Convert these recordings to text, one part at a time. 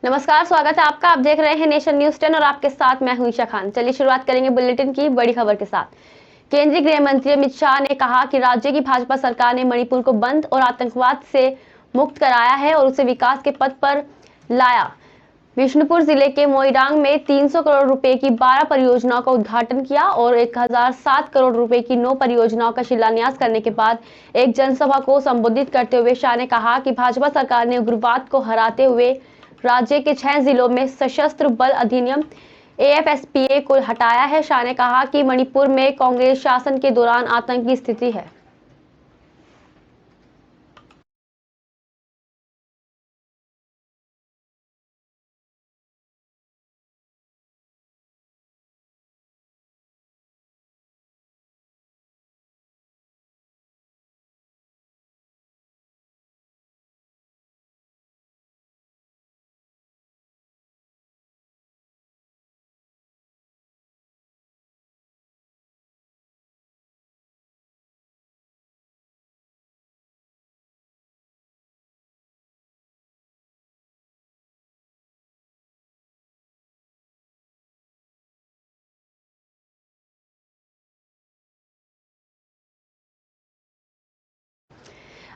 नमस्कार, स्वागत है आपका। आप देख रहे हैं नेशन न्यूज 10 और आपके साथ मैं हूं ईशा खान। चलिए शुरुआत करेंगे बुलेटिन की बड़ी खबर के साथ। केंद्रीय गृह मंत्री अमित शाह ने कहा कि राज्य की भाजपा सरकार ने मणिपुर को बंद और आतंकवाद से मुक्त कराया है और उसे विकास के पथ पर लाया। विष्णुपुर जिले के मोइरांग में 300 करोड़ रुपए की 12 परियोजनाओं का उद्घाटन किया और 1007 करोड़ रुपए की 9 परियोजनाओं का शिलान्यास करने के बाद एक जनसभा को संबोधित करते हुए शाह ने कहा कि भाजपा सरकार ने उग्रवाद को हराते हुए राज्य के 6 जिलों में सशस्त्र बल अधिनियम AFSPA को हटाया है। शाह ने कहा कि मणिपुर में कांग्रेस शासन के दौरान आतंक की स्थिति है।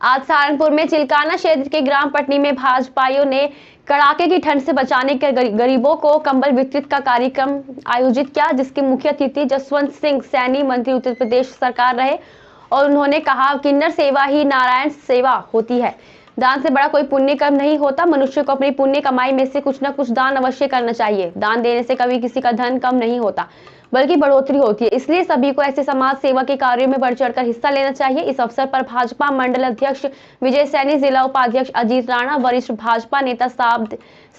आज सहारनपुर में चिलकाना क्षेत्र के ग्राम पटनी में भाजपाइयों ने कड़ाके की ठंड से बचाने के गरीबों को कंबल वितरित का कार्यक्रम आयोजित किया, जिसके मुख्य अतिथि जसवंत सिंह सैनी मंत्री उत्तर प्रदेश सरकार रहे और उन्होंने कहा किन्नर सेवा ही नारायण सेवा होती है। दान से बड़ा कोई पुण्य कर्म नहीं होता। मनुष्य को अपनी पुण्य कमाई में से कुछ न कुछ दान अवश्य करना चाहिए। दान देने से कभी किसी का धन कम नहीं होता बल्कि बढ़ोतरी होती है। इसलिए सभी को ऐसे समाज सेवा के कार्यों में बढ़ चढ़कर हिस्सा लेना चाहिए। इस अवसर पर भाजपा मंडल अध्यक्ष विजय सैनी, जिला उपाध्यक्ष अजीत राणा, वरिष्ठ भाजपा नेता साब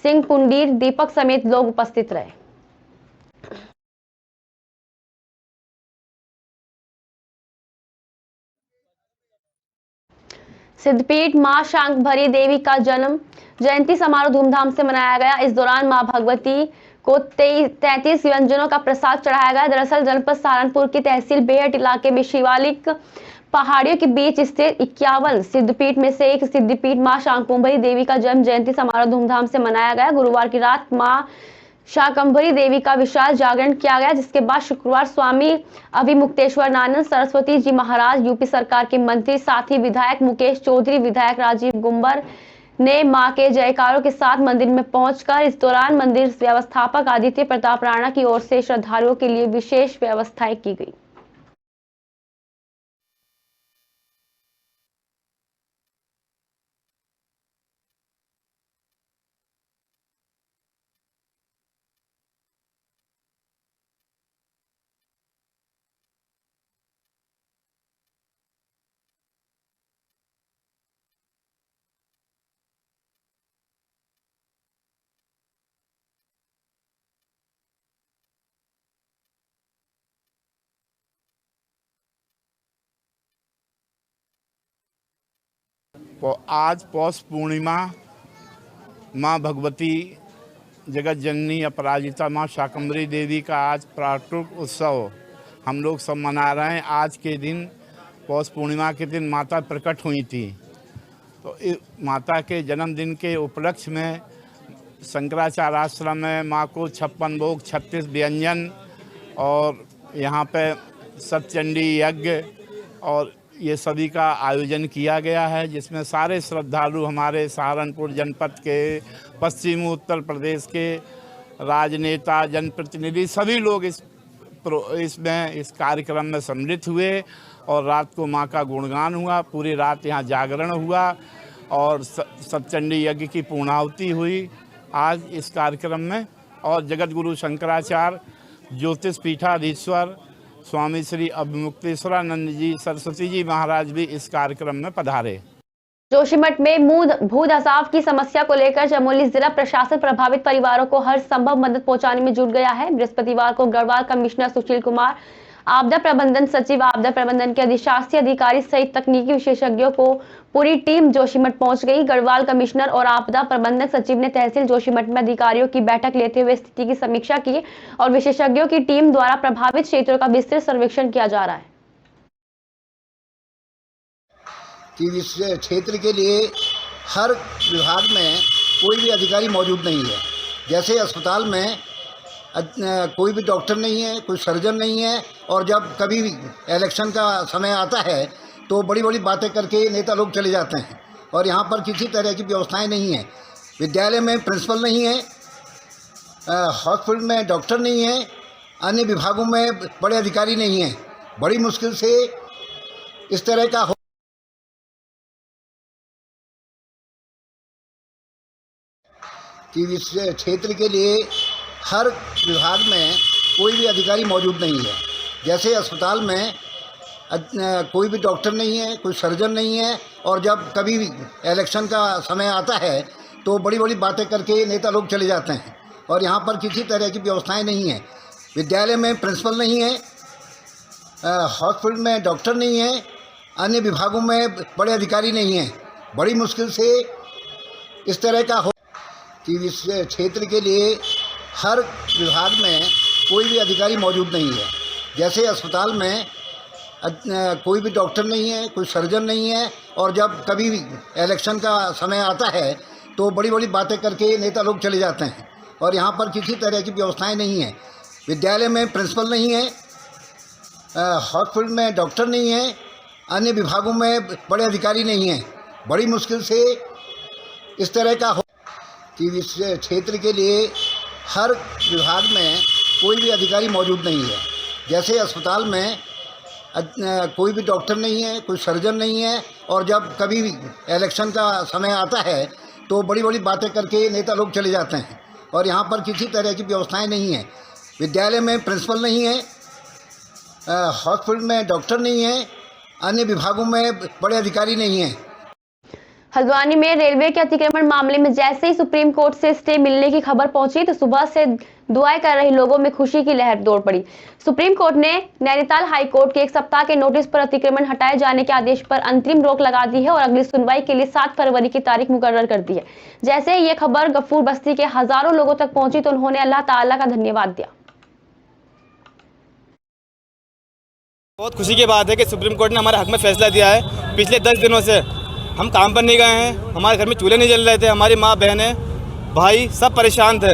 सिंह पुंडीर, दीपक समेत लोग उपस्थित रहे। सिद्धपीठ मां शाकंभरी देवी का जन्म जयंती समारोह धूमधाम से मनाया गया। इस दौरान मां भगवती को 33 व्यंजनों का प्रसाद चढ़ाया गया। दरअसल जनपद सहारनपुर की तहसील बेहट इलाके में शिवालिक पहाड़ियों के बीच स्थित 51 सिद्धपीठ में से एक सिद्धपीठ मां शाकंभरी देवी का जन्म जयंती समारोह धूमधाम से मनाया गया। गुरुवार की रात मां शाकंभरी देवी का विशाल जागरण किया गया, जिसके बाद शुक्रवार स्वामी अभिमुक्तेश्वरानंद सरस्वती जी महाराज, यूपी सरकार के मंत्री, साथ ही विधायक मुकेश चौधरी, विधायक राजीव गुंबर ने मां के जयकारों के साथ मंदिर में पहुंचकर इस दौरान मंदिर व्यवस्थापक आदित्य प्रताप राणा की ओर से श्रद्धालुओं के लिए विशेष व्यवस्थाएं की गई। आज पौष पूर्णिमा माँ भगवती जगत जननी अपराजिता माँ शाकंभरी देवी का आज प्राकट्य उत्सव हम लोग सब मना रहे हैं। आज के दिन पौष पूर्णिमा के दिन माता प्रकट हुई थी, तो माता के जन्मदिन के उपलक्ष्य में शंकराचार्य आश्रम में माँ को 56 भोग 36 व्यंजन और यहाँ पे सतचंडी यज्ञ और ये सभी का आयोजन किया गया है, जिसमें सारे श्रद्धालु हमारे सहारनपुर जनपद के, पश्चिमी उत्तर प्रदेश के राजनेता, जनप्रतिनिधि सभी लोग इस कार्यक्रम में सम्मिलित हुए और रात को मां का गुणगान हुआ। पूरी रात यहाँ जागरण हुआ और सतचंडी यज्ञ की पूर्णाहुति हुई आज इस कार्यक्रम में। और जगत गुरु शंकराचार्य ज्योतिष पीठाधीश्वर स्वामी श्री अभिमुक्तेश्वरानंद जी सरस्वती जी महाराज भी इस कार्यक्रम में पधारे। जोशीमठ में भूधसाव की समस्या को लेकर चमोली जिला प्रशासन प्रभावित परिवारों को हर संभव मदद पहुंचाने में जुट गया है। बृहस्पतिवार को गढ़वाल कमिश्नर सुशील कुमार, आपदा प्रबंधन सचिव, आपदा प्रबंधन के अधिशासी अधिकारी सहित तकनीकी विशेषज्ञों को पूरी टीम जोशीमठ पहुंच गई। गढ़वाल कमिश्नर और आपदा प्रबंधन सचिव ने तहसील जोशीमठ में अधिकारियों की बैठक लेते हुए स्थिति की समीक्षा की और विशेषज्ञों की टीम द्वारा प्रभावित क्षेत्रों का विस्तृत सर्वेक्षण किया जा रहा है। कि इस क्षेत्र के लिए हर विभाग में कोई भी अधिकारी मौजूद नहीं है। जैसे अस्पताल में कोई भी डॉक्टर नहीं है, कोई सर्जन नहीं है, और जब कभी इलेक्शन का समय आता है तो बड़ी बड़ी बातें करके नेता लोग चले जाते हैं, और यहाँ पर किसी तरह की व्यवस्थाएं नहीं है। विद्यालय में प्रिंसिपल नहीं है, हॉस्पिटल में डॉक्टर नहीं है, अन्य विभागों में बड़े अधिकारी नहीं हैं। बड़ी मुश्किल से इस तरह का कि इस क्षेत्र के लिए हर विभाग में कोई भी अधिकारी मौजूद नहीं है। जैसे अस्पताल में कोई भी डॉक्टर नहीं है, कोई सर्जन नहीं है, और जब कभी इलेक्शन का समय आता है तो बड़ी बड़ी बातें करके नेता लोग चले जाते हैं, और यहाँ पर किसी तरह की व्यवस्थाएं नहीं है। विद्यालय में प्रिंसिपल नहीं है, हॉस्पिटल में डॉक्टर नहीं है, अन्य विभागों में बड़े अधिकारी नहीं हैं। बड़ी मुश्किल से इस तरह का कि इस क्षेत्र के लिए हर विभाग में कोई भी अधिकारी मौजूद नहीं है। जैसे अस्पताल में कोई भी डॉक्टर नहीं है, कोई सर्जन नहीं है, और जब कभी इलेक्शन का समय आता है तो बड़ी बड़ी बातें करके नेता लोग चले जाते हैं, और यहाँ पर किसी तरह की व्यवस्थाएं नहीं है। विद्यालय में प्रिंसिपल नहीं है, हॉस्पिटल में डॉक्टर नहीं है, अन्य विभागों में बड़े अधिकारी नहीं हैं। बड़ी मुश्किल से इस तरह का कि इस क्षेत्र के लिए हर विभाग में कोई भी अधिकारी मौजूद नहीं है। जैसे अस्पताल में कोई भी डॉक्टर नहीं है, कोई सर्जन नहीं है, और जब कभी इलेक्शन का समय आता है तो बड़ी बड़ी बातें करके नेता लोग चले जाते हैं, और यहाँ पर किसी तरह की व्यवस्थाएं नहीं है। विद्यालय में प्रिंसिपल नहीं है, हॉस्पिटल में डॉक्टर नहीं है, अन्य विभागों में बड़े अधिकारी नहीं हैं। हल्द्वानी में रेलवे के अतिक्रमण मामले में जैसे ही सुप्रीम कोर्ट से स्टे मिलने की खबर पहुंची तो सुबह से दुआएं कर रहे लोगों में खुशी की लहर दौड़ पड़ी। सुप्रीम कोर्ट ने नैनीताल हाई कोर्ट के एक सप्ताह के नोटिस पर अतिक्रमण हटाए जाने के आदेश पर अंतरिम रोक लगा दी है और अगली सुनवाई के लिए 7 फरवरी की तारीख मुकर्रर कर दी है। जैसे ही ये खबर गफूर बस्ती के हजारों लोगों तक पहुंची तो उन्होंने अल्लाह ताला का धन्यवाद दिया। बहुत खुशी की बात है कि सुप्रीम कोर्ट ने हमारे हक में फैसला दिया है। पिछले 10 दिनों से हम काम पर नहीं गए हैं, हमारे घर में चूल्हे नहीं जल रहे थे, हमारी माँ बहनें भाई सब परेशान थे,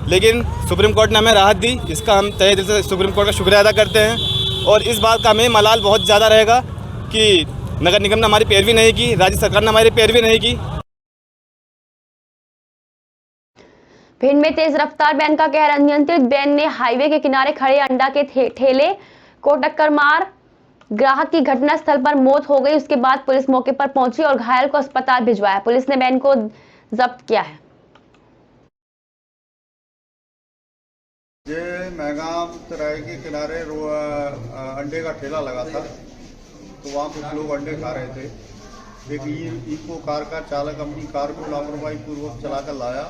लेकिन सुप्रीम कोर्ट ने हमें राहत दी। इसका हम तहे दिल से सुप्रीम कोर्ट का शुक्रिया अदा करते हैं, और इस बात का हमें मलाल बहुत ज़्यादा रहेगा कि नगर निगम ने हमारी पैरवी नहीं की, राज्य सरकार ने हमारी पैरवी नहीं की। भिंड में तेज रफ्तार वैन का कहर, अनियंत्रित वैन ने हाईवे के किनारे खड़े अंडा के ठेले को टक्कर मार ग्राहक की घटनास्थल पर मौत हो गई। उसके बाद पुलिस मौके पर पहुंची और घायल को अस्पताल भिजवाया। पुलिस ने वैन को जब्त किया है। ये महगाम चौराहे के किनारे अंडे का ठेला लगा था, तो वहाँ कुछ लोग अंडे खा रहे थे। एक इको कार का चालक अपनी कार को लापरवाही पूर्वक चलाकर लाया,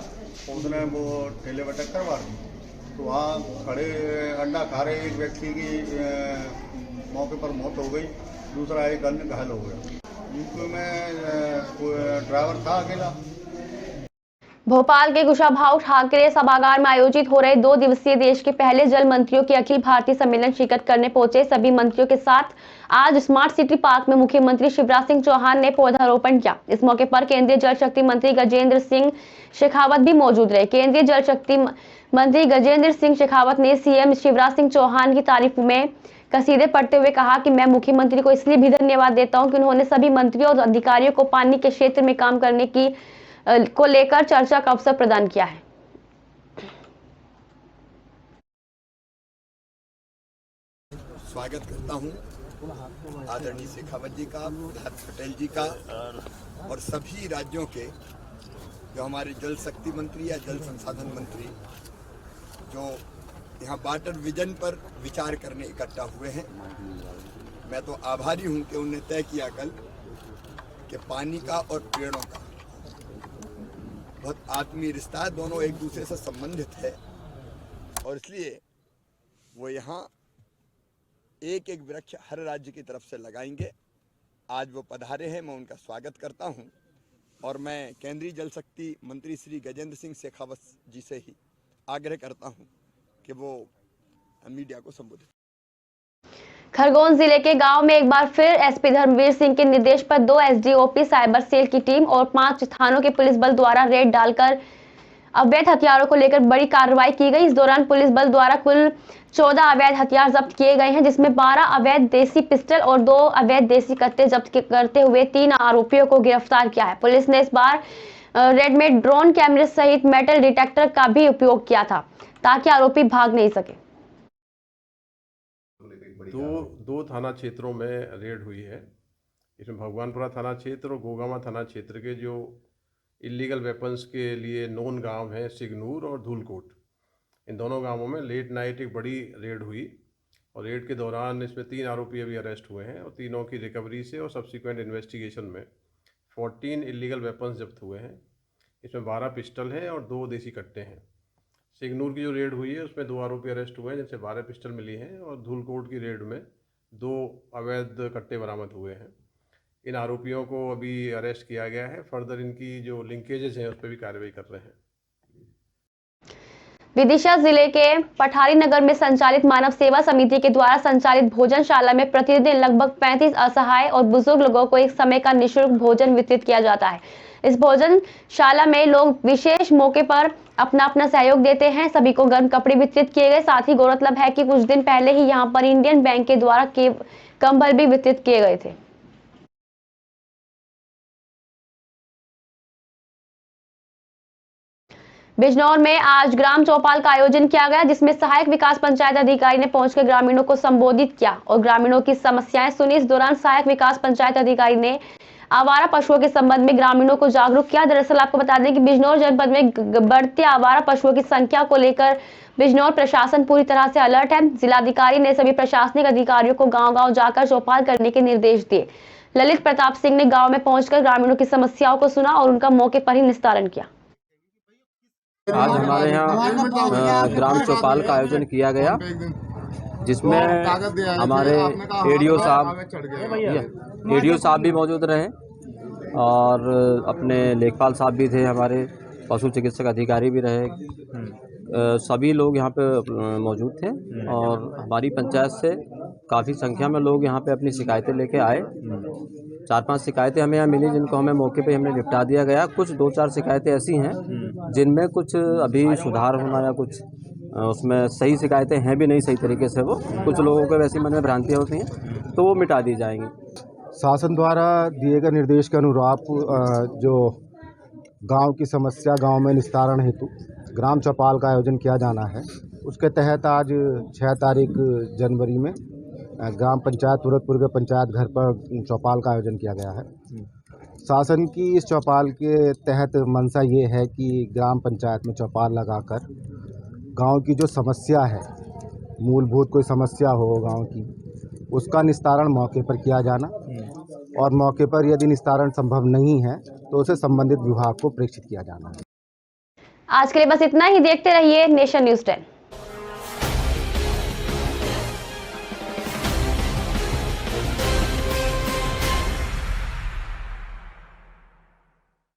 उसने वो ठेले में टक्कर मार दी। तो वहाँ खड़े अंडा खा रहे एक व्यक्ति की मौके पर मौत हो गई, दूसरा एक अन्य घायल हो गया। इनमें ड्राइवर था अकेला। भोपाल के कुशाभाऊ ठाकरे सभागार में आयोजित हो रहे 2 दिवसीय देश के पहले जल मंत्रियों के अखिल भारतीय सम्मेलन शिरकत करने पहुंचे सभी मंत्रियों के साथ आज स्मार्ट सिटी पार्क में मुख्यमंत्री शिवराज सिंह चौहान ने पौधारोपण किया। इस मौके पर केंद्रीय जल शक्ति मंत्री गजेंद्र सिंह शेखावत भी मौजूद रहे। केंद्रीय जल शक्ति मंत्री गजेंद्र सिंह शेखावत ने सीएम शिवराज सिंह चौहान की तारीफ में कसीदे पढ़ते हुए कहा कि मैं मुख्यमंत्री को इसलिए भी धन्यवाद देता हूं कि उन्होंने सभी मंत्रियों और अधिकारियों को पानी के क्षेत्र में काम करने को लेकर चर्चा का अवसर प्रदान किया है। स्वागत करता हूं आदरणीय शेखावत जी का, प्रहलाद पटेल जी का, और सभी राज्यों के जो हमारे जल शक्ति मंत्री या जल संसाधन मंत्री जो यहाँ वाटर विजन पर विचार करने इकट्ठा हुए हैं। मैं तो आभारी हूँ कि उन्होंने तय किया कल कि पानी का और पेड़ों का बहुत आत्मीय रिश्ता है, दोनों एक दूसरे से संबंधित है, और इसलिए वो यहाँ एक एक वृक्ष हर राज्य की तरफ से लगाएंगे। आज वो पधारे हैं, मैं उनका स्वागत करता हूँ, और मैं केंद्रीय जल शक्ति मंत्री श्री गजेंद्र सिंह शेखावत जी से ही आग्रह करता हूँ कि वो मीडिया को संबोधित। खरगोन जिले के गांव में एक बार फिर एसपी धर्मवीर सिंह के निर्देश पर 2 एसडीओपी साइबर सेल की टीम और 5 थानों के पुलिस बल द्वारा रेड डालकर अवैध हथियारों को लेकर बड़ी कार्रवाई की गई। इस दौरान पुलिस बल द्वारा कुल 14 अवैध हथियार जब्त किए गए हैं, जिसमें 12 अवैध देसी पिस्टल और 2 अवैध देसी कट्टे जब्त करते हुए 3 आरोपियों को गिरफ्तार किया है। पुलिस ने इस बार रेड में ड्रोन कैमरे सहित मेटल डिटेक्टर का भी उपयोग किया था ताकि आरोपी भाग नहीं सके। दो थाना क्षेत्रों में रेड हुई है। इसमें भगवानपुरा थाना क्षेत्र और गोगामा थाना क्षेत्र के जो इलीगल वेपन्स के लिए नोन गांव हैं सिगनूर और धूलकोट, इन दोनों गांवों में लेट नाइट एक बड़ी रेड हुई और रेड के दौरान इसमें 3 आरोपी अभी अरेस्ट हुए हैं और तीनों की रिकवरी से और सब्सिक्वेंट इन्वेस्टिगेशन में 14 इलीगल वेपन्स जब्त हुए हैं। इसमें 12 पिस्टल हैं और 2 देसी कट्टे हैं। सिगनूर की जो रेड हुई है उसमें 2 आरोपी अरेस्ट हुए हैं, जिनसे 12 पिस्टल मिली हैं और धूलकोट की रेड में 2 अवैध कट्टे बरामद हुए हैं। इन आरोपियों को अभी अरेस्ट किया गया है। फर्दर इनकी जो लिंकेजेस हैं उस पर भी कार्रवाई कर रहे हैं। विदिशा जिले के पठारी नगर में संचालित मानव सेवा समिति के द्वारा संचालित भोजनशाला में प्रतिदिन लगभग 35 असहाय और बुजुर्ग लोगों को एक समय का निःशुल्क भोजन वितरित किया जाता है। इस भोजनशाला में लोग विशेष मौके पर अपना अपना सहयोग देते हैं। सभी को गर्म कपड़े वितरित किए गए। साथ ही गौरतलब है कि कुछ दिन पहले ही यहां पर इंडियन बैंक के द्वारा कंबल भी वितरित किए गए थे। बिजनौर में आज ग्राम चौपाल का आयोजन किया गया, जिसमें सहायक विकास पंचायत अधिकारी ने पहुंचकर ग्रामीणों को संबोधित किया और ग्रामीणों की समस्याएं सुनी। इस दौरान सहायक विकास पंचायत अधिकारी ने आवारा पशुओं के संबंध में ग्रामीणों को जागरूक किया। दरअसल आपको बता दें कि बिजनौर जनपद में बढ़ते आवारा पशुओं की संख्या को लेकर बिजनौर प्रशासन पूरी तरह से अलर्ट है। जिलाधिकारी ने सभी प्रशासनिक अधिकारियों को गाँव-गाँव जाकर चौपाल करने के निर्देश दिए। ललित प्रताप सिंह ने गाँव में पहुंचकर ग्रामीणों की समस्याओं को सुना और उनका मौके पर ही निस्तारण किया। आज हमारे यहाँ ग्राम चौपाल का आयोजन किया गया, जिसमें हमारे एडीओ साहब भी मौजूद रहे और अपने लेखपाल साहब भी थे, हमारे पशु चिकित्सक अधिकारी भी रहे। सभी लोग यहाँ पे मौजूद थे और हमारी पंचायत से काफ़ी संख्या में लोग यहाँ पे अपनी शिकायतें लेके आए। 4-5 शिकायतें हमें यहाँ मिली, जिनको हमें मौके पे हमने निपटा दिया गया। कुछ 2-4 शिकायतें ऐसी हैं जिनमें कुछ अभी सुधार होना या कुछ उसमें सही शिकायतें हैं भी नहीं सही तरीके से। वो कुछ लोगों के वैसी मन में भ्रांतियाँ होती हैं तो वो मिटा दी जाएंगी। शासन द्वारा दिए गए निर्देश के अनुरूप जो गांव की समस्या गांव में निस्तारण हेतु ग्राम चौपाल का आयोजन किया जाना है, उसके तहत आज 6 तारीख जनवरी में ग्राम पंचायत तुरतपुर के पंचायत घर पर चौपाल का आयोजन किया गया है। शासन की इस चौपाल के तहत मंशा ये है कि ग्राम पंचायत में चौपाल लगाकर गांव की जो समस्या है, मूलभूत कोई समस्या हो गांव की, उसका निस्तारण मौके पर किया जाना और मौके पर यदि निस्तारण संभव नहीं है तो उसे संबंधित विभाग को प्रेषित किया जाना। आज के लिए बस इतना ही। देखते रहिए नेशन न्यूज़ 10।